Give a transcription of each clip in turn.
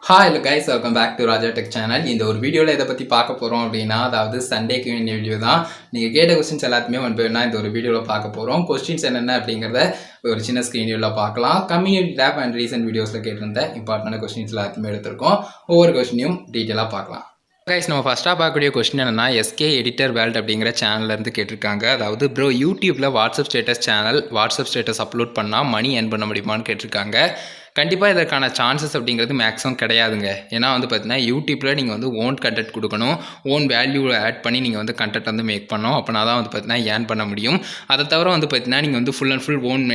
Hi guys, welcome back to Raja tech channel. இந்த ஒரு வீடியோவில் இதை பற்றி பார்க்க போகிறோம் அப்படின்னா, அதாவது சண்டேக்கு வேண்டிய வீடியோ தான். நீங்கள் கேட்ட கொஸ்டின்ஸ் எல்லாத்தையுமே வேணா இந்த ஒரு வீடியோவில் பார்க்க போகிறோம். கொஸ்டின்ஸ் என்னென்ன அப்படிங்கிறத ஒரு சின்ன ஸ்க்ரீனில் பார்க்கலாம். கம்யூனிட்டி டேப் அண்ட் ரீசெண்ட் வீடியோஸில் கேட்டிருந்த இம்பார்ட்டன்டான கொஸ்டின்ஸ் எல்லாத்தையுமே எடுத்திருக்கோம். ஒவ்வொரு கொஸ்டினையும் டீட்டெயிலாக பார்க்கலாம். கைஸ், நம்ம ஃபஸ்ட்டாக பார்க்கக்கூடிய கொஸ்டின் என்னென்னா, எஸ்கே எடிட்டர் வேர்ல்ட் அப்படிங்கிற சேனல்லேருந்து கேட்டிருக்காங்க. அதாவது ப்ரோ, யூடியூப்பில் வாட்ஸ்அப் ஸ்டேட்டஸ் அப்லோட் பண்ணால் மணி ஏர்ன் பண்ண முடியுமான்னு கேட்டிருக்காங்க. கண்டிப்பாக இதற்கான சான்சஸ் அப்படிங்கிறது மேக்ஸிமம் கிடையாதுங்க. ஏன்னா பார்த்தீங்கன்னா யூடியூப்பில் நீங்கள் ஓன் கண்டென்ட் கொடுக்கணும், ஓன் வேல்யூவை ஆட் பண்ணி நீங்கள் கண்டென்ட் மேக் பண்ணணும். அப்படின்னா தான் பார்த்தீங்கன்னா ஏர்ன் பண்ண முடியும். அதை தவிர பார்த்தீங்கன்னா நீங்கள் full and full own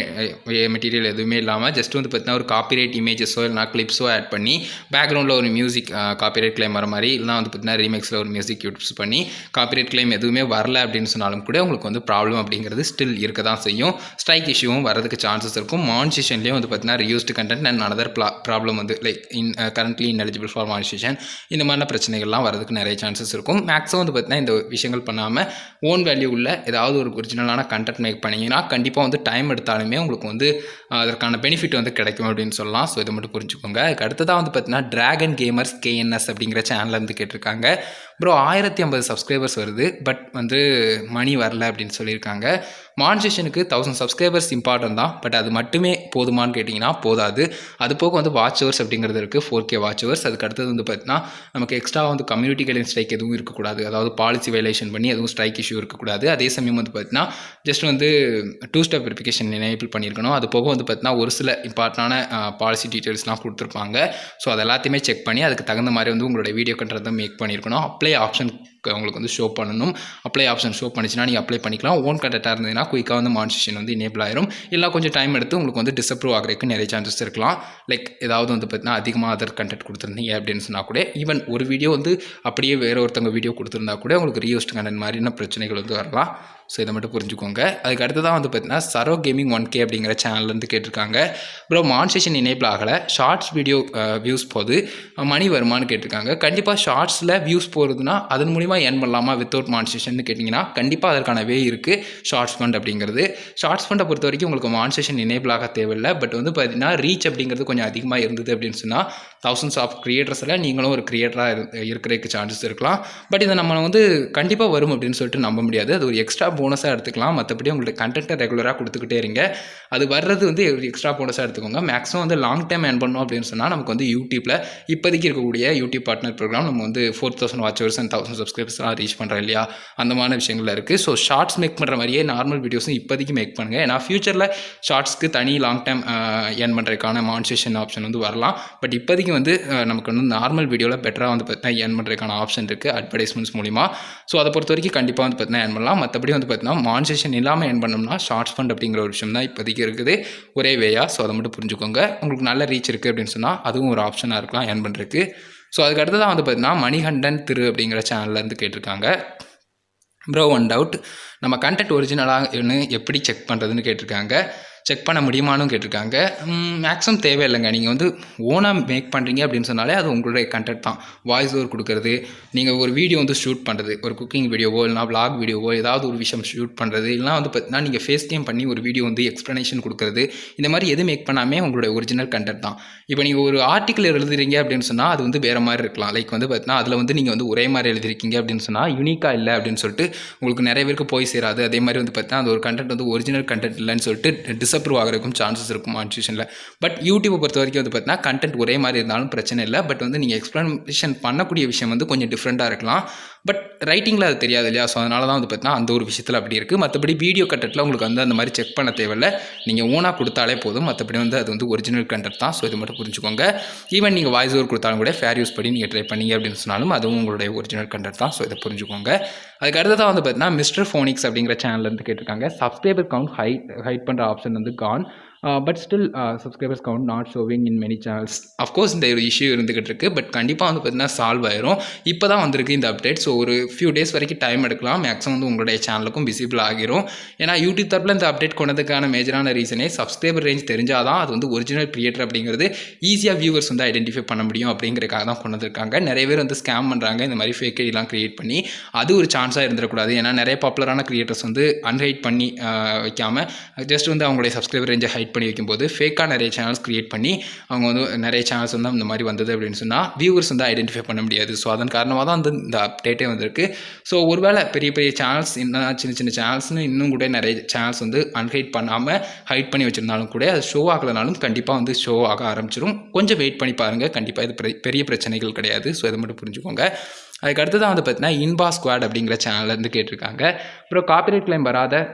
material எதுவுமே இல்லாமல் ஜஸ்ட் பார்த்தீங்கன்னா ஒரு காப்பிரைட் இமேஜஸோ இல்லைனா கிளிப்ஸோ ஆட் பண்ணி பேக்ரவுண்டில் ஒரு மியூசிக் காப்பிரைட் கிளைம் வர மாதிரி, இல்லைனா பார்த்தீங்கன்னா ரீமேக்ஸில் ஒரு மியூசிக் யூஸ் பண்ணி காப்பிரைட் கிளைம் எதுவுமே வரல அப்படின்னு சொன்னாலும் கூட உங்களுக்கு ப்ராப்ளம் அப்படிங்கிறது ஸ்டில் இருக்க தான் செய்யும். ஸ்ட்ரைக் இஷ்யூவும் வரதுக்கு சான்சஸ் இருக்கும். மானிட்டேஷன்லேயும் பார்த்தீங்கன்னா reused content and another problem like currently ineligible for monetization, இந்த மாதிரியான பிரச்சனைகள்லாம் வரதுக்கு நிறைய சான்சஸ் இருக்கும். மேக்ஸிமம் பார்த்தீங்கன்னா இந்த விஷயங்கள் பண்ணாமல் ஓன் வேல்யூ உள்ள ஏதாவது ஒரு ஒரிஜினலான கண்டென்ட் மேக் பண்ணிங்கன்னா கண்டிப்பாக டைம் எடுத்தாலுமே உங்களுக்கு அதற்கான பெனிஃபிட் கிடைக்கும் அப்படின்னு சொல்லலாம். ஸோ இதை மட்டும் புரிஞ்சுக்கோங்க. அதுக்கு அடுத்ததாக பார்த்தீங்கன்னா டிராகன் கேமர்ஸ் KNS அப்படிங்கிற சேனல்லேருந்து கேட்டிருக்காங்க. ப்ரோ, 1050 சப்ஸ்கிரைபர்ஸ் வருது, பட் மணி வரல அப்படின்னு சொல்லியிருக்காங்க. மானிட்டேஷனுக்கு 1000 சப்ஸ்கிரைபர்ஸ் இம்பார்ட்டன்ட் தான், பட் அது மட்டுமே போதுமான்னு கேட்டிங்கன்னா போதாது. அது போக வாட்ச் ஹவர்ஸ் அப்படிங்கிறது இருக்குது, 4K வாட்ச் ஹவர்ஸ். அதுக்கு அடுத்தது பார்த்தீங்கன்னா நமக்கு எக்ஸ்ட்ரா கம்யூனிட்டி கைட்லைன் ஸ்ட்ரைக் எதுவும் இருக்கக்கூடாது. அதாவது பாலிசி வயலேஷன் பண்ணி எதுவும் ஸ்ட்ரைக் இஷ்யூ இருக்கக்கூடாது. அதே சமயம் பார்த்தீங்கன்னா ஜஸ்ட் 2 ஸ்டெப் வெரிஃபிகேஷன் எனேபிள் பண்ணியிருக்கணும். அது போக பார்த்தீங்கன்னா ஒரு சில இம்பார்ட்டண்டான பாலிசி டீட்டெயில்ஸ்லாம் கொடுத்துருப்பாங்க. ஸோ அது எல்லாத்தையுமே செக் பண்ணி அதுக்கு தகுந்த மாதிரி உங்களோட வீடியோ கண்டென்ட்டை மேக் பண்ணியிருக்கணும். அப்ளை ஆப்ஷன் உங்களுக்கு ஷோ பண்ணணும். அப்ளை ஆப்ஷன் ஷோ பண்ணிச்சுன்னா நீங்கள் அப்ளை பண்ணிக்கலாம். ஓன் கண்டென்ட்டாக இருந்ததுன்னா குயிக்காக மானிட்டேஷன் எனேபிள் ஆயிரும். இல்லை கொஞ்சம் டைம் எடுத்து உங்களுக்கு டிஸ்அப்ரூவ் ஆகிறதுக்கு நிறைய சான்சஸ் இருக்கலாம். லைக் ஏதாவது பார்த்தீங்கன்னா அதிகமாக அதர் கண்டென்ட் கொடுத்துருந்தீங்க அப்படின்னு சொன்னால் கூட, ஈவன் ஒரு வீடியோ அப்படியே வேறு ஒருத்தவங்க வீடியோ கொடுத்துருந்தா கூட உங்களுக்கு ரீயூஸ்ட் கண்டென்ட் மாதிரியான பிரச்சனைகள் வரலாம். ஸோ இதை மட்டும் புரிஞ்சுக்கோங்க. அதுக்கு அடுத்ததான் பார்த்தீங்கன்னா சரோ கேமிங் 1K அப்படிங்கிற சேனல்லேருந்து கேட்டிருக்காங்க. ப்ரோ, மானிட்டேஷன் எனேபிள் ஆகலை, ஷார்ட்ஸ் வீடியோ வியூஸ் போகுது, மணி வருமானு கேட்டிருக்காங்க. கண்டிப்பாக ஷார்ட்ஸில் வியூஸ் போகிறதுனா அதன் மூலிமா ஏர்ன் பண்ணலாமா வித்தவுட் மானிட்டேஷன் கேட்டிங்கன்னா கண்டிப்பாக அதற்கான வே இருக்குது. ஷார்ட்ஸ் ஃபண்ட் அப்படிங்கிறது, ஷார்ட்ஸ் ஃபண்டை பொறுத்த வரைக்கும் உங்களுக்கு மானிட்டேஷன் எனேபிள் ஆக தேவையில்லை. பட் பார்த்தீங்கன்னா ரீச் அப்படிங்கிறது கொஞ்சம் அதிகமாக இருந்தது அப்படின்னு சொன்னால் தௌசண்ட்ஸ் ஆஃப் கிரியேட்டர்ஸில் நீங்களும் ஒரு கிரியேட்டராக இருக்கிறதுக்கு சான்சஸ் இருக்கலாம். பட் இதை நம்ம கண்டிப்பாக வரும் அப்படின்னு சொல்லிட்டு நம்ப முடியாது. அது ஒரு எக்ஸ்ட்ரா போனஸாக எடுத்துக்கலாம். மற்றபடி உங்களுக்கு கண்டென்ட்டை ரெகுலராக கொடுத்துக்கிட்டே இருங்க. அது வர்றது எக்ஸ்ட்ரா போனஸாக எடுத்துக்கோங்க. மேக்ஸிமம் லாங் டைம் ஏர்ன் பண்ணணும் அப்படின்னு சொன்னால் நமக்கு யூடியூப்பில் இப்போதைக்கு இருக்கக்கூடிய யூடியூப் பார்ட்னர் ப்ரோக்ராம் நம்ம 4000 வாட்ச் ஹவர்ஸ் அண்ட் 1000 சப்ஸ்கிரைபர்ஸ்லாம் ரீச் பண்ணுறோம் இல்லையா, அந்த மாதிரி விஷயங்கள் இருக்குது. ஸோ ஷார்ட்ஸ் மேக் பண்ணுற மாதிரியே நார்மல் வீடியோஸும் இப்போதைக்கு மேக் பண்ணுங்கள். ஏன்னா ஃபியூச்சரில் ஷார்ட்ஸ்க்கு தனி லாங் டைம் ஏர்ன் பண்ணுறதுக்கான மானிட்டேஷன் ஆப்ஷன் வரலாம். பட் இப்போதைக்கு நமக்கு நார்மல் வீடியோவில் பெட்டராக பார்த்தீங்கன்னா ஏர்ன் பண்ணுறதுக்கான ஆப்ஷன் இருக்குது அட்வர்டைஸ்மெண்ட்ஸ் மூலிமா. ஸோ அதை பொறுத்த வரைக்கும் கண்டிப்பாக பார்த்தீங்கன்னா ஏர்ன் பண்ணலாம். மற்றபடி பார்த்தீங்கன்னா மானிட்டேஷன் இல்லாமல் ஏர்ன் பண்ணோம்னா ஷார்ட்ஸ் ஃபண்ட் அப்படிங்கிற ஒரு விஷயம் தான் இப்போதைக்கு இருக்குது ஒரே வேயா. ஸோ அதை மட்டும் புரிஞ்சுக்கோங்க. உங்களுக்கு நல்ல ரீச் இருக்குது அப்படின்னு சொன்னால் அதுவும் ஒரு ஆப்ஷனாக இருக்கலாம் ஏர்ன் பண்ணுறதுக்கு. ஸோ அதுக்கு அடுத்ததான் பார்த்தீங்கன்னா மணிகண்டன் திரு அப்படிங்கிற சேனல்லேருந்து கேட்டிருக்காங்க. ப்ரோ, ஒன் டவுட், நம்ம கண்டென்ட் ஒரிஜினலாக எப்படி செக் பண்ணுறதுன்னு கேட்டிருக்காங்க. செக் பண்ண முடியுமான்னு கேட்டிருக்காங்க. மேக்ஸிமம் தேவையில்லைங்க. நீங்கள் ஓனாக மேக் பண்ணுறீங்க அப்படின்னு சொன்னாலே அது உங்களுடைய கண்டென்ட் தான். வாய்ஸ் ஓவர் கொடுக்குறது, நீங்கள் ஒரு வீடியோ ஷூட் பண்ணுறது, ஒரு குக்கிங் வீடியோவோ இல்லைனா vlog வீடியோவோ ஏதாவது ஒரு விஷயம் ஷூட் பண்ணுறது, இல்லைனா பார்த்தீங்கன்னா நீங்கள் ஃபேஸ் டைம் பண்ணி ஒரு வீடியோ எக்ஸ்ப்ளனேஷன் கொடுக்குறது, இந்த மாதிரி எது மேக் பண்ணாமே உங்களுடைய ஒரிஜினல் கண்டென்ட் தான். இப்போ நீங்கள் ஒரு ஆர்டிக்கல் எழுதுறீங்க அப்படின்னு சொன்னால் அது வேறு மாதிரி இருக்கலாம். லைக் பார்த்தீங்கன்னா அதில் நீங்கள் ஒரே மாதிரி எழுதிருக்கீங்க அப்படின்னு சொன்னால் யூனிக்காக இல்லை அப்படின்னு சொல்லிட்டு உங்களுக்கு நிறைய பேருக்கு போய் சேராது. அதே மாதிரி பார்த்தீங்கன்னா அது ஒரு கண்டென்ட் ஒரிஜினல் கண்டென்ட் இல்லைன்னு சொல்லிட்டு அப்ரூவ் ஆகிறதுக்கும் சான்சஸ் இருக்கும் மானிட்டேஷனில். பட் யூடியூப்பை பொறுத்த வரைக்கும் பார்த்தீங்கன்னா கண்டென்ட் ஒரே மாதிரி இருந்தாலும் பிரச்சனை இல்லை. பட் நீங்கள் எக்ஸ்ப்ளனேஷன் பண்ணக்கூடிய விஷயம் கொஞ்சம் டிஃப்ரெண்ட்டாக இருக்கலாம். பட் ரைட்டிங்கில் அது தெரியாது இல்லையா. ஸோ அதனால தான் பார்த்தீங்கன்னா அந்த ஒரு விஷயத்தில் அப்படி இருக்குது. மற்றபடி வீடியோ கண்டென்ட்டில் உங்களுக்கு அந்த மாதிரி செக் பண்ண தேவையில்லை. நீங்கள் ஓனாக கொடுத்தாலே போதும். மற்றபடி அது ஒரிஜினல் கண்டென்ட் தான். ஸோ இது மட்டும் புரிஞ்சுக்கோங்க. ஈவன் நீங்கள் வாய்ஸ் ஓவர் கொடுத்தாலும் கூட ஃபேர் யூஸ் பண்ணி நீங்கள் ட்ரை பண்ணீங்க அப்படின்னு சொன்னாலும் அதுவும் உங்களுடைய ஒரிஜினல் கண்டென்ட் தான். ஸோ இதை புரிஞ்சுக்கோங்க. அதுக்கு அடுத்ததாக பார்த்தீங்கன்னா மிஸ்டர் ஃபோனிக்ஸ் அப்படிங்கிற சேனல்லேருந்து கேட்டிருக்காங்க. சப்ஸ்கிரைபர் கவுண்ட் ஹைட் பண்ணுற ஆப்ஷன் கான், but still subscribers count not showing in many channels. Of course இந்த ஒரு இஷ்யூ இருந்துகிட்டு இருக்குது. பட் கண்டிப்பாக பார்த்தீங்கன்னா சால்வ் ஆயிரும். இப்போ தான் வந்திருக்கு இந்த அப்டேட். ஸோ ஒரு ஃபியூ டேஸ் வரைக்கும் டைம் எடுக்கலாம். மேக்ஸிமம் உங்களுடைய சேனலுக்கும் விசிபிள் ஆகிரும். ஏன்னா யூடியூப் தரப்பில் இந்த அப்டேட் கொண்டதுக்கான மேஜரான ரீசனே சப்ஸ்கிரைபர் ரேஞ்ச் தெரிஞ்சால் தான் அது ஒரிஜினல் கிரியேட்டர் அப்படிங்கிறது ஈஸியாக வியூவர்ஸ் ஐடென்டிஃபை பண்ண முடியும் அப்படிங்கிறதுக்காக தான் கொண்டு வந்திருக்காங்க. நிறைய பேர் ஸ்கேம் பண்ணுறாங்க இந்த மாதிரி ஃபேக் ஐடிலாம் கிரியேட் பண்ணி. அது ஒரு சான்ஸாக இருந்துடக்கூடாது. ஏன்னா நிறைய பாப்புலரான கிரியேட்டர்ஸ் அன்ஹைட் பண்ணி வைக்காமல் ஜஸ்ட் அவங்களுடைய சப்ஸ்கிரைபர் ரேஞ்சை ஹைட் பண்ணி வைக்கும்போது ஃபேக்காக நிறைய சேனல்ஸ் க்ரியேட் பண்ணி அவங்க வந்து நிறைய சேனல்ஸ் வந்து இந்த மாதிரி வந்தது அப்படின்னு சொன்னால் வியூவர்ஸ் வந்து ஐடென்டிஃபை பண்ண முடியாது. ஸோ அதன் காரணமாக தான் வந்து இந்த அப்டேட்டே வந்திருக்கு. ஸோ ஒருவேளை பெரிய பெரிய சேனல்ஸ் இன்னும் சின்ன சின்ன சேனல்ஸ்னு இன்னும் கூட நிறைய சேனல்ஸ் வந்து அன்ஹைட் பண்ணாமல் ஹைட் பண்ணி வச்சுருந்தாலும் கூட அது ஷோ ஆகலைனாலும் கண்டிப்பாக வந்து ஷோ ஆக ஆரம்பிச்சிடும். கொஞ்சம் வெயிட் பண்ணி பாருங்கள், கண்டிப்பாக இது பெரிய பிரச்சனைகள் கிடையாது. ஸோ இதை மட்டும் புரிஞ்சுக்கோங்க. அதுக்கு அடுத்து தான் வந்து பார்த்தீங்கன்னா இன்பா ஸ்குவாட் அப்படிங்கிற சேனல்லேருந்து கேட்டிருக்காங்க. அப்புறம் காப்பிரைட் கிளைம் வராத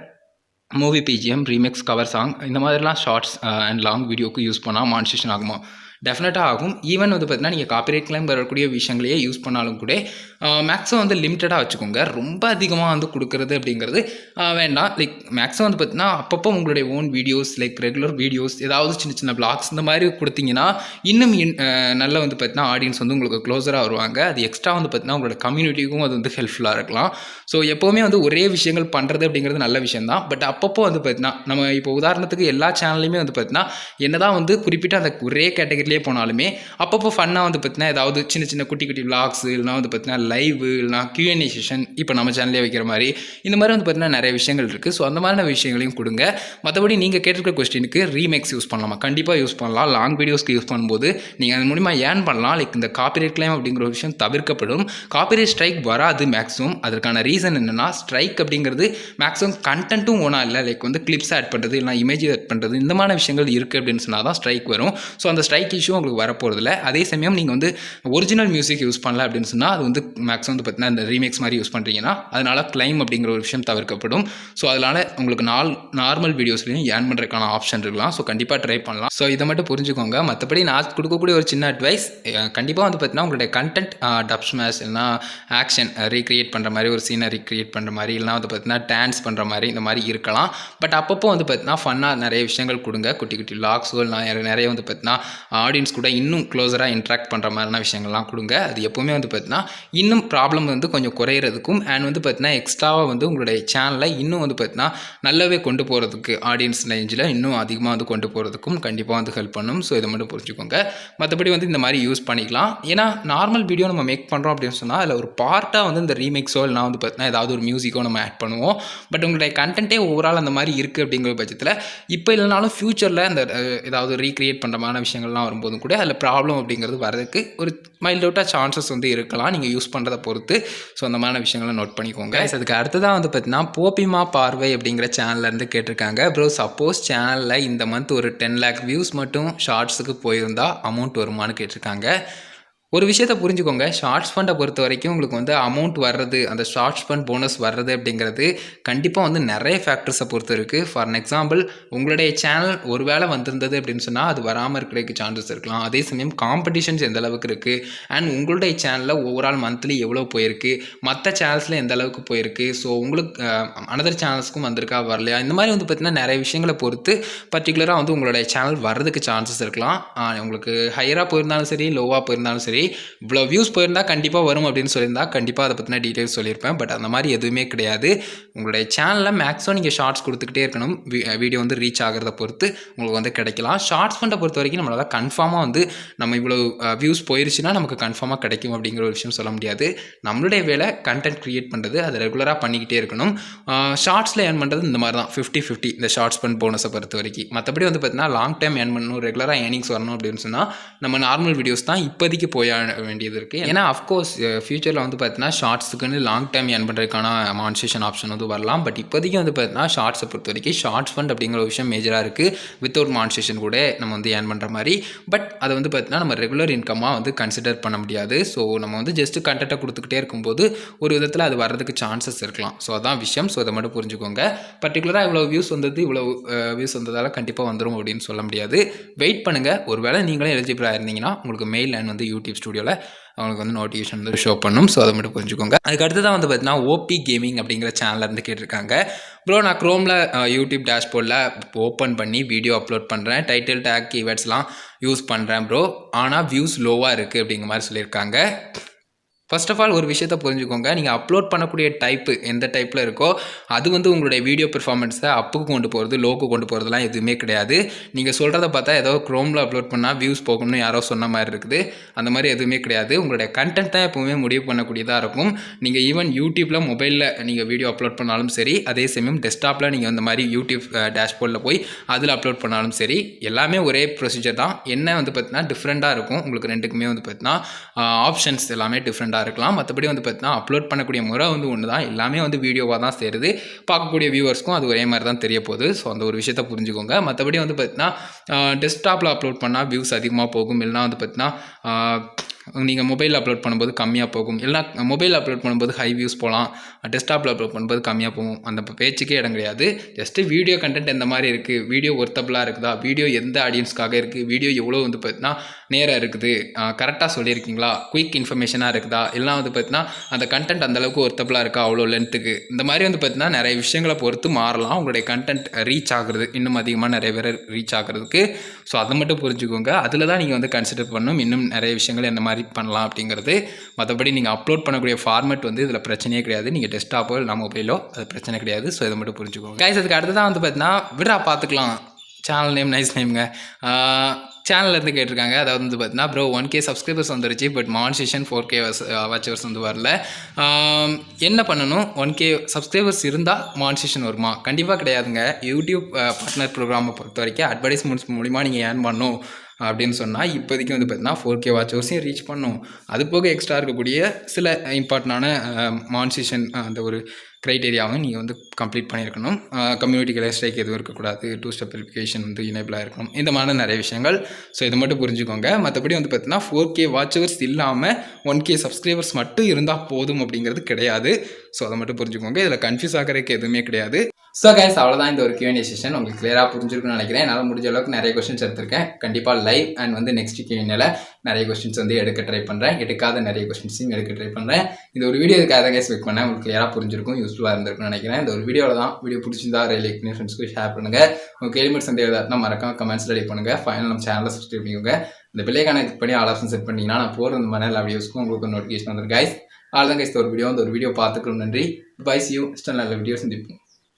movie BGM, remix, cover song இந்த மாதிரிலாம் ஷார்ட்ஸ் அண்ட் லாங் வீடியோக்கு யூஸ் பண்ணால் மானிட்டேஷன் ஆகுமா? டெஃபினட்டாக ஆகும். ஈவன் வந்து பார்த்தீங்கன்னா நீங்கள் காப்பிரைட் கிளைம் வரக்கூடிய விஷயங்களையே யூஸ் பண்ணாலும் கூட மேக்ஸிமம் வந்து லிமிட்டடாக வச்சுக்கோங்க. ரொம்ப அதிகமாக வந்து கொடுக்குறது அப்படிங்கிறது வேண்டாம். லைக் மேக்ஸிமம் வந்து பார்த்தீங்கன்னா அப்பப்போ உங்களுடைய own videos like regular videos ஏதாவது சின்ன சின்ன பிளாக்ஸ் இந்த மாதிரி கொடுத்தீங்கன்னா இன்னும் நல்ல வந்து பார்த்தீங்கன்னா ஆடியன்ஸ் வந்து உங்களுக்கு க்ளோஸராக வருவாங்க. அது எக்ஸ்ட்ரா வந்து பார்த்தீங்கன்னா உங்களோட கம்யூனிட்டிக்கும் அது வந்து ஹெல்ப்ஃபுல்லாக இருக்கலாம். ஸோ எப்போவுமே வந்து ஒரே விஷயங்கள் பண்ணுறது அப்படிங்கிறது நல்ல விஷயம் தான். பட் அப்பப்போ வந்து பார்த்தீங்கன்னா நம்ம இப்போ உதாரணத்துக்கு எல்லா சேனல்லையுமே வந்து பார்த்தீங்கன்னா என்னதான் வந்து குறிப்பிட்ட அந்த ஒரே கேட்டகரியிலே போனாலுமே அப்பப்போ ஃபன்னாக வந்து பார்த்தீங்கன்னா ஏதாவது சின்ன சின்ன குட்டி குட்டி விளாக்ஸ் இல்லைனா வந்து பார்த்தீங்கன்னா லைவ் இல்லைனா Q&A செஷன் இப்போ நம்ம சேனல்லே வைக்கிற மாதிரி இந்த மாதிரி வந்து பார்த்தீங்கன்னா நிறைய விஷயங்கள் இருக்குது. ஸோ அந்த மாதிரியான விஷயங்களையும் கொடுங்க. மற்றபடி நீங்கள் கேட்டிருக்க கொஸ்டினுக்கு ரீமேக்ஸ் யூஸ் பண்ணலாமா? கண்டிப்பாக யூஸ் பண்ணலாம். லாங் வீடியோஸ்க்கு யூஸ் பண்ணும்போது நீங்கள் அது மூலிமா ஏர்ன் பண்ணலாம். லைக் இந்த காப்பிரைட் கிளைம் அப்படிங்கிற ஒரு விஷயம் தவிர்க்கப்படும். காப்பிரைட் ஸ்ட்ரைக் வராது மேக்ஸிமம். அதற்கான ரீசன் என்னென்னா ஸ்ட்ரைக் அப்படிங்கிறது மேக்ஸிமம் கண்டென்ட்டும் ஒன்றா இல்லை. லைக் வந்து கிளிப்ஸ் ஆட் பண்ணுறது இல்லைனா இமேஜ் ஆட் பண்ணுறது இந்த மாதிரி விஷயங்கள் இருக்குது அப்படின்னு சொன்னால் தான் ஸ்ட்ரைக் வரும். ஸோ அந்த ஸ்ட்ரைக் இஷ்யூ உங்களுக்கு வரப்போகிறதில்ல. அதே சமயம் நீங்கள் வந்து ஒரிஜினல் மியூசிக் யூஸ் பண்ணல அப்படின்னு சொன்னால் அது வந்து மேக்ஸிமம் வந்து பார்த்தீங்கன்னா இந்த ரீமேக்ஸ் மாதிரி யூஸ் பண்ணுறீங்கன்னா அதனால் கிளைம் அப்படிங்கிற ஒரு விஷயம் தவிர்க்கப்படும். ஸோ அதனால் உங்களுக்கு நார்மல் வீடியோஸ்லையும் ஏர்ன் பண்ணுறதுக்கான ஆப்ஷன் இருக்கலாம். ஸோ கண்டிப்பாக ட்ரை பண்ணலாம். ஸோ இதை மட்டும் புரிஞ்சுக்கோங்க. மற்றபடி நான் கொடுக்கக்கூடிய ஒரு சின்ன அட்வைஸ் கண்டிப்பாக வந்து பார்த்தீங்கன்னா உங்களுடைய கண்டென்ட் டப் ஸ்மாஷ் இல்லைனா ஆக்ஷன் ரீக்ரியேட் பண்ணுற மாதிரி ஒரு சீனை ரீக்ரியேட் பண்ணுற மாதிரி இல்லைனா வந்து பார்த்தீங்கன்னா டான்ஸ் பண்ணுற மாதிரி இந்த மாதிரி இருக்கலாம். பட் அப்பப்போ வந்து பார்த்தீங்கன்னா ஃபன்னாக நிறைய விஷயங்கள் கொடுங்க. குட்டி குட்டி லாக்ஸோ இல்லை நிறைய வந்து பார்த்தீங்கன்னா ஆடியன்ஸ் கூட இன்னும் க்ளோஸராக இன்ட்ராக்ட் பண்ணுற மாதிரியான விஷயங்கள்லாம் கொடுங்க. அது எப்போவுமே வந்து பார்த்தீங்கன்னா இன்னும் ப்ராப்ளம் வந்து கொஞ்சம் குறையிறதுக்கும் அண்ட் வந்து பார்த்தீங்கன்னா எக்ஸ்ட்ராவாக வந்து உங்களுடைய சேனலில் இன்னும் வந்து பார்த்தீங்கன்னா நல்லாவே கொண்டு போகிறதுக்கு ஆடியன்ஸ் ரேஞ்சில் இன்னும் அதிகமாக வந்து கொண்டு போகிறதுக்கும் கண்டிப்பாக வந்து ஹெல்ப் பண்ணும். ஸோ இதை மட்டும் புரிஞ்சுக்கோங்க. மற்றபடி வந்து இந்த மாதிரி யூஸ் பண்ணிக்கலாம். ஏன்னா நார்மல் வீடியோ நம்ம மேக் பண்ணுறோம் அப்படின்னு சொன்னால் அதில் ஒரு பார்ட்டாக வந்து இந்த ரீமேக்ஸோ இல்லைனா வந்து பார்த்தீங்கன்னா ஏதாவது ஒரு மியூசிக்கோ நம்ம ஆட் பண்ணுவோம். பட் உங்களுடைய கண்டென்ட்டே ஓவரால் அந்த மாதிரி இருக்குது அப்படிங்கிற பட்சத்தில் இப்போ இல்லைனாலும் ஃப்யூச்சரில் இந்த ஏதாவது ரீக்ரியேட் பண்ணுற மாதிரி விஷயங்கள்லாம் வரும்போதும் கூட அதில் ப்ராப்ளம் அப்படிங்கிறது வரதுக்கு ஒரு மைல்டவுட்டாக சான்சஸ் வந்து இருக்கலாம் நீங்கள் யூஸ் பண்ணுறதை பொறுத்து. ஸோ அந்த மாதிரி விஷயங்களை நோட் பண்ணிக்கோங்க. அதுக்கு அடுத்ததான் வந்து பார்த்தீங்கன்னா போப்பிமா பார்வை அப்படிங்கிற சேனல்லேருந்து கேட்டிருக்காங்க. ப்ரோ சப்போஸ் சேனலில் இந்த மந்த் ஒரு 10 lakh வியூஸ் மட்டும் ஷார்ட்ஸுக்கு போயிருந்தா அமௌண்ட் வருமானு கேட்டிருக்காங்க. ஒரு விஷயத்தை புரிஞ்சுக்கோங்க. ஷார்ட்ஸ் ஃபண்டை பொறுத்த வரைக்கும் உங்களுக்கு வந்து அமௌண்ட் வர்றது அந்த ஷார்ட்ஸ் ஃபண்ட் போனஸ் வர்றது அப்படிங்கிறது கண்டிப்பாக வந்து நிறைய ஃபேக்டர்ஸை பொறுத்து இருக்குது. ஃபார் அன் எக்ஸாம்பிள் உங்களுடைய சேனல் ஒரு வேளை வந்திருந்தது அப்படின்னு சொன்னால் அது வராமல் இருக்கிறதுக்கு சான்சஸ் இருக்கலாம். அதே சமயம் காம்படிஷன்ஸ் எந்த அளவுக்கு இருக்குது அண்ட் உங்களுடைய சேனலில் ஓவரால் மந்த்லி எவ்வளோ போயிருக்கு, மற்ற சேனல்ஸில் எந்த அளவுக்கு போயிருக்கு, ஸோ உங்களுக்கு அனதர் சேனல்ஸ்க்கும் வந்திருக்கா வரலையா, இந்த மாதிரி வந்து பார்த்திங்கன்னா நிறைய விஷயங்களை பொறுத்து பர்டிகுலராக வந்து உங்களுடைய சேனல் வர்றதுக்கு சான்சஸ் இருக்கலாம். உங்களுக்கு ஹையராக போயிருந்தாலும் சரி லோவாக போயிருந்தாலும் சரி இவ்வளோ வியூஸ் போயிருந்தால் கண்டிப்பாக வரும் அப்படின்னு சொல்லியிருந்தா கண்டிப்பாக அதை பற்றின டீட்டெயில்ஸ் சொல்லியிருப்பேன். பட் அந்த மாதிரி எதுவுமே கிடையாது. உங்களுடைய சேனலில் மேக்ஸிமம் நீங்கள் ஷார்ட்ஸ் கொடுத்துக்கிட்டே இருக்கணும். வீடியோ வந்து ரீச் ஆகிறத பொறுத்து உங்களுக்கு வந்து கிடைக்கலாம். ஷார்ட்ஸ் ஃபண்டை பொறுத்த வரைக்கும் நம்மளால் கன்ஃபார்மாக வந்து நம்ம இவ்வளோ வியூஸ் போயிருச்சுன்னா நமக்கு கன்ஃபார்மாக கிடைக்கும் அப்படிங்கிற ஒரு விஷயம் சொல்ல முடியாது. நம்மளுடைய வேலை கண்டென்ட் க்ரியேட் பண்ணுறது, அதை ரெகுலராக பண்ணிக்கிட்டே இருக்கணும். ஷார்ட்ஸில் ஏர்ன் பண்ணுறது இந்த மாதிரி தான் 50-50 இந்த ஷார்ட்ஸ் ஃபண்ட் போனஸை பொறுத்த வரைக்கும். மற்றபடி வந்து பார்த்தீங்கன்னா லாங் டைம் ஏர்ன் பண்ணணும், ரெகுலராக ஏர்னிங்ஸ் வரணும் அப்படின்னு சொன்னால் நம்ம நார்மல் வீடியோஸ் தான் இப்போதைக்கு போய் வேண்டியது இருக்குது. ஏன்னா அஃப்கோர்ஸ் ஃபியூச்சரில் வந்து பார்த்தீங்கன்னா ஷார்ட்ஸுக்குன்னு லாங் டைம் ஏர்ன் பண்ணுறதுக்கான மானிட்டேஷன் ஆப்ஷன் வந்து வரலாம். பட் இப்போதைக்கு வந்து பார்த்தீங்கன்னா ஷார்ட்ஸை பொறுத்த வரைக்கும் ஷார்ட்ஸ் ஃபண்ட் அப்படிங்கிற ஒரு விஷயம் மேஜராக இருக்குது. வித்தவுட் மானிட்டேஷன் கூட நம்ம வந்து ஏர்ன் பண்ணுற மாதிரி. பட் அதை வந்து பார்த்தீங்கன்னா நம்ம ரெகுலர் இன்கமாக வந்து கன்சிடர் பண்ண முடியாது. ஸோ நம்ம வந்து ஜஸ்ட்டு கண்டென்ட்டை கொடுத்துக்கிட்டே இருக்கும்போது ஒரு விதத்தில் அது வர்றதுக்கு சான்சஸ் இருக்கலாம். ஸோ அதான் விஷயம். ஸோ அதை மட்டும் புரிஞ்சுக்கோங்க. பர்டிகுலராக இவ்வளோ வியூஸ் வந்தது இவ்வளோ வியூஸ் வந்ததால் கண்டிப்பாக வந்துடும் அப்படின்னு சொல்ல முடியாது. வெயிட் பண்ணுங்கள். ஒருவேளை நீங்களே எலிஜிபிளாக இருந்தீங்கன்னா உங்களுக்கு மெயில் அண்ட் வந்து யூடியூப் ஸ்டுடியோவில் அவங்களுக்கு வந்து நோட்டிஃபிகேஷன் வந்து ஷோ பண்ணும். ஸோ அதை மட்டும் புரிஞ்சுக்கோங்க. அதுக்கு அடுத்து தான் வந்து பார்த்தீங்கன்னா ஓபி கேமிங் அப்படிங்கிற சேனல்லேருந்து கேட்டிருக்காங்க. ப்ரோ நான் க்ரோமில் யூடியூப் டேஷ்போர்டில் ஓப்பன் பண்ணி வீடியோ அப்லோட் பண்ணுறேன், டைட்டில் டேக் கீவேர்ட்ஸ்லாம் யூஸ் பண்ணுறேன் ப்ரோ, ஆனால் வியூஸ் லோவாக இருக்குது அப்படிங்கிற மாதிரி சொல்லியிருக்காங்க. ஃபர்ஸ்ட் ஆஃப் ஆல் ஒரு விஷயத்தை புரிஞ்சுக்கோங்க, நீங்கள் அப்லோட் பண்ணக்கூடிய டைப்பு எந்த டைப்பில் இருக்கோ அது வந்து உங்களுடைய வீடியோ பெர்ஃபார்மன்ஸை அப்புக்கு கொண்டு போகிறது, லோக்கு கொண்டு போகிறதுலாம் எதுவுமே கிடையாது. நீங்கள் சொல்கிறத பார்த்தா ஏதோ க்ரோமில் அப்லோட் பண்ணால் வியூஸ் போகணும்னு யாரோ சொன்ன மாதிரி இருக்குது. அந்த மாதிரி எதுவுமே கிடையாது. உங்களுடைய கண்டென்ட் தான் எப்போவுமே முடிவு பண்ணக்கூடியதாக இருக்கும். நீங்கள் ஈவன் யூடியூப்பில் மொபைலில் நீங்கள் வீடியோ அப்லோட் பண்ணாலும் சரி, அதே சமயம் டெஸ்க்டாப்பில் நீங்கள் இந்த மாதிரி யூடியூப் டேஷ்போர்டில் போய் அதில் அப்லோட் பண்ணாலும் சரி, எல்லாமே ஒரே ப்ரொசீஜர் தான். என்ன வந்து பார்த்தீங்கன்னா டிஃப்ரெண்ட்டாக இருக்கும். உங்களுக்கு ரெண்டுக்குமே வந்து பார்த்தீங்கன்னா ஆப்ஷன்ஸ் எல்லாமே டிஃப்ரெண்ட்டாக இருக்கலாம். மற்றபடி வந்து பார்த்தீங்கன்னா அப்லோட் பண்ணக்கூடிய முறை வந்து ஒன்று தான். எல்லாமே வந்து வீடியோவாக தான் சேருது. பார்க்கக்கூடிய வியூவர்ஸ்க்கும் அது ஒரே மாதிரி தான் தெரிய போகுது. ஸோ அந்த ஒரு விஷயத்தை புரிஞ்சுக்கோங்க. மற்றபடி வந்து பார்த்தீங்கன்னா டெஸ்க்டாப்பில் அப்லோட் பண்ணால் வியூஸ் அதிகமாக போகும். இல்லைனா வந்து பார்த்தீங்கன்னா நீங்கள் மொபைலில் அப்லோட் பண்ணும்போது கம்மியாக போகும். இல்லைனா மொபைலில் அப்லோட் பண்ணும்போது ஹை வியூஸ் போகலாம், டெஸ்க்டாப்பில் அப்லோட் பண்ணும்போது கம்மியாக போகும். அந்த பேச்சுக்கே இடம் கிடையாது. ஜஸ்ட்டு வீடியோ கண்டென்ட் எந்த மாதிரி இருக்குது, வீடியோ ஒர்த்தபுளாக இருக்குதா, வீடியோ எந்த ஆடியன்ஸ்க்காக இருக்குது, வீடியோ எவ்வளோ வந்து பார்த்தீங்கன்னா நேராக இருக்குது, கரெக்டாக சொல்லியிருக்கீங்களா, குயிக் இன்ஃபர்மேஷனாக இருக்குதா, இல்லைனா வந்து பார்த்தீங்கன்னா அந்த கண்டென்ட் அந்தளவுக்கு ஒர்த்தபுளாக இருக்கா அவ்வளோ லென்த்துக்கு, இந்த மாதிரி வந்து பார்த்தீங்கன்னா நிறைய விஷயங்களை பொறுத்து மாறலாம் உங்களுடைய கண்டென்ட் ரீச் ஆகுறது, இன்னும் அதிகமாக நிறைய பேர் ரீச் ஆகிறதுக்கு. ஸோ அதை மட்டும் புரிஞ்சுக்கோங்க. அதில் தான் நீங்கள் வந்து கன்சிடர் பண்ணணும் இன்னும் நிறைய விஷயங்கள் என்ன மாதிரி பண்ணலாம் அப்படிங்கிறது. மற்றபடி நீங்கள் அப்லோட் பண்ணக்கூடிய ஃபார்மேட் வந்து இதில் பிரச்சனையே கிடையாது. நீங்கள் டெஸ்க்டாப்போ இல்லை மொபைலோ அது பிரச்சனை கிடையாது. ஸோ இதை மட்டும் புரிஞ்சுக்கோங்க. கைஸ் அதுக்கு அடுத்ததான் வந்து பார்த்தீங்கன்னா விட்ரா பார்த்துக்கலாம். சேனல் நேம் நைஸ் நேம்ங்க. சேனல்லேருந்து கேட்டிருக்காங்க. அதாவது வந்து பார்த்தீங்கன்னா ப்ரோ 1K சப்ஸ்கிரைபர்ஸ் வந்துருச்சு, பட் மானிட்டேஷன் 4K வாட்சவர்ஸ் வந்து வரல. என்ன பண்ணணும்? 1K சப்ஸ்கிரைபர்ஸ் இருந்தால் மானிட்டேஷன் வருமா? கண்டிப்பாக கிடையாதுங்க. யூடியூப் பார்ட்னர் ப்ரோக்ராமை பொறுத்த வரைக்கும் அட்வர்டைஸ்மெண்ட்ஸ் மூலிமா நீங்கள் ஏர்ன் பண்ணணும் அப்படின்னு சொன்னால் இப்போதைக்கு வந்து பார்த்தீங்கன்னா 4K வாட்சவர்ஸையும் ரீச் பண்ணும். அது போக எக்ஸ்ட்ரா இருக்கக்கூடிய சில இம்பார்ட்டண்டான மானிட்டேஷன் அந்த ஒரு க்ரைட்டீரியாவும் நீங்கள் வந்து கம்ப்ளீட் பண்ணியிருக்கணும். கம்யூனிட்டி கைட் ஸ்ட்ரைக் எதுவும் இருக்கக்கூடாது, 2 ஸ்டெப் வெரிஃபிகேஷன் வந்து எனேபிளாக இருக்கணும், இந்த மாதிரி நிறைய விஷயங்கள். ஸோ இதை மட்டும் புரிஞ்சுக்கோங்க. மற்றபடி வந்து பார்த்தீங்கன்னா 4K வாட்சவர்ஸ் இல்லாமல் 1K சப்ஸ்கிரைபர்ஸ் மட்டும் இருந்தால் போதும் அப்படிங்கிறது கிடையாது. ஸோ அதை மட்டும் புரிஞ்சுக்கோங்க. இதில் கன்ஃபியூஸ் ஆகிறதுக்கு எதுவுமே கிடையாது. ஸோ கைஸ் அவ்வளோதான் இந்த ஒரு Q&A செஷன். உங்களுக்கு கிளியராக புரிஞ்சிருக்குன்னு நினைக்கிறேன். என்னால் முடிஞ்ச அளவுக்கு நிறைய கொஸ்டின்ஸ் எடுத்திருக்கேன். கண்டிப்பாக லைவ் அண்ட் வந்து நெக்ஸ்ட் Q&Aல நிறைய கொஸ்டின்ஸ் வந்து எடுக்க ட்ரை பண்ணுறேன். எடுக்காத நிறைய கொஸ்டின்ஸையும் எடுக்க ட்ரை பண்ணுறேன். இந்த ஒரு வீடியோ இதுக்காக தான் கைஸ் வெயிட் பண்ணேன். உங்களுக்கு கிளியராக புரிஞ்சிருக்கும், யூஸ்ஃபுல்லாக இருந்திருக்குன்னு நினைக்கிறேன். இந்த ஒரு வீடியோவில் தான் வீடியோ பிடிச்சிருந்தா லைக் பண்ணி ஃப்ரெண்ட்ஸ்க்கு ஷேர் பண்ணுங்கள். உங்களுக்கு கேள்வி சந்தேகம் ஏதாச்சுன்னா மறக்காம கமெண்ட்ஸ் ரெடி பண்ணுங்கள். ஃபைனல் நம்ம சேனலில் சப்ஸ்கிரைப் பண்ணிக்கோங்க. இந்த பிள்ளைக்கான கிளிக் பண்ணி ஆல் ஆப்ஷன் செட் பண்ணிங்கன்னா நான் போகிற இந்த மாதிரி எல்லா வீடியோஸ்க்கும் உங்களுக்கு நோட்டிஃபிகேஷன் வந்துடும் கைஸ். அவ்வளோதான் கைஸ் ஒரு வீடியோ பார்த்துக்கணும். நன்றி. Bye, see you. நல்ல வீடியோ சந்திப்போம்.